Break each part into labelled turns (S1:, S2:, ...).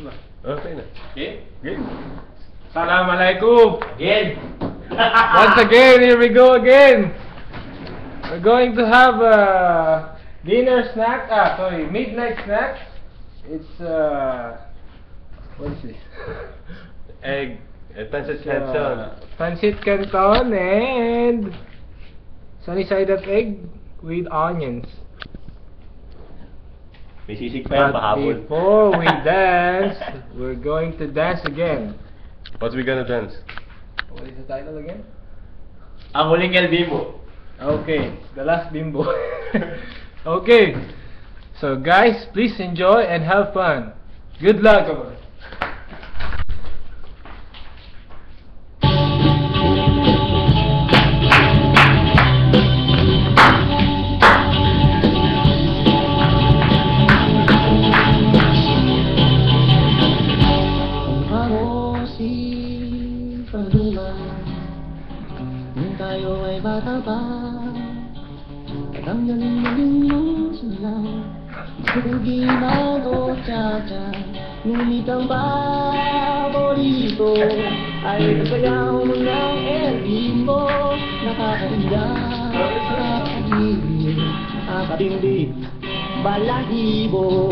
S1: Okay na.
S2: Okay?
S1: Game.
S3: Assalamualaikum.
S2: Again!
S3: Once again, here we go again. We're going to have a dinner snack. Midnight snack. It's what is this?
S1: Egg. Pancit canton.
S3: Pancit canton and sunny side up egg with onions.
S2: May sisig pa yan,
S3: But
S2: pahabol.
S3: before we dance, we're going to dance again.
S1: What we gonna dance?
S3: What is the title again?
S2: Ang huling El Bimbo.
S3: Okay, the last bimbo. Okay, so guys, please enjoy and have fun. Good luck.
S4: Nung tayo ay bata pa at ang galing-galing mong sulaw Sugiman o tsa-tsa Ngunit ang paborito ay nasayaw mo ng El Bimbo Nakakainda, nakakagigil, nakakatindi, balahibo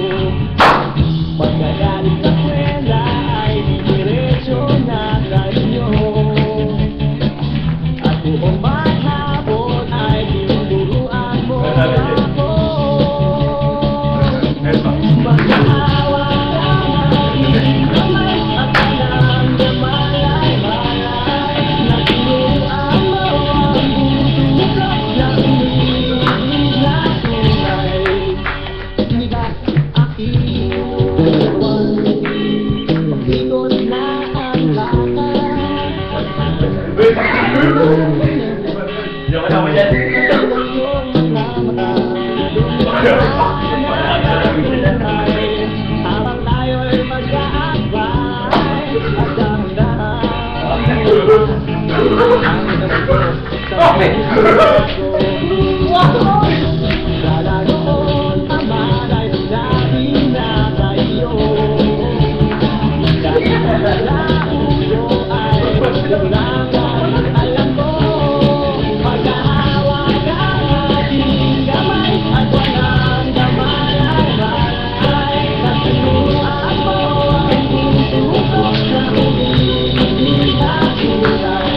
S4: Pagkagalit sa kwela ay diretso na sa inyo Kung maghapon ay tinuturuan mo ako Mag-aawa ka na hindi kamay at walang malay-malay Na tinuruan mo ang butulok ng ibig na tunay Hindi ba aking pag-ikot na ang bata
S2: Yung kasama dyan.
S4: Habang tayo'y mag-aabay at dahan-dahan Lalaroon ang malay sinabi na tayo Kahit sa lalaulo ay magsimulangan alam ko Mag-aawa ka at hindi kamay at walang damalay-malay Na tinuruan mo ang tutusok na umibig na tunay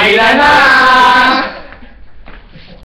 S3: Kailan na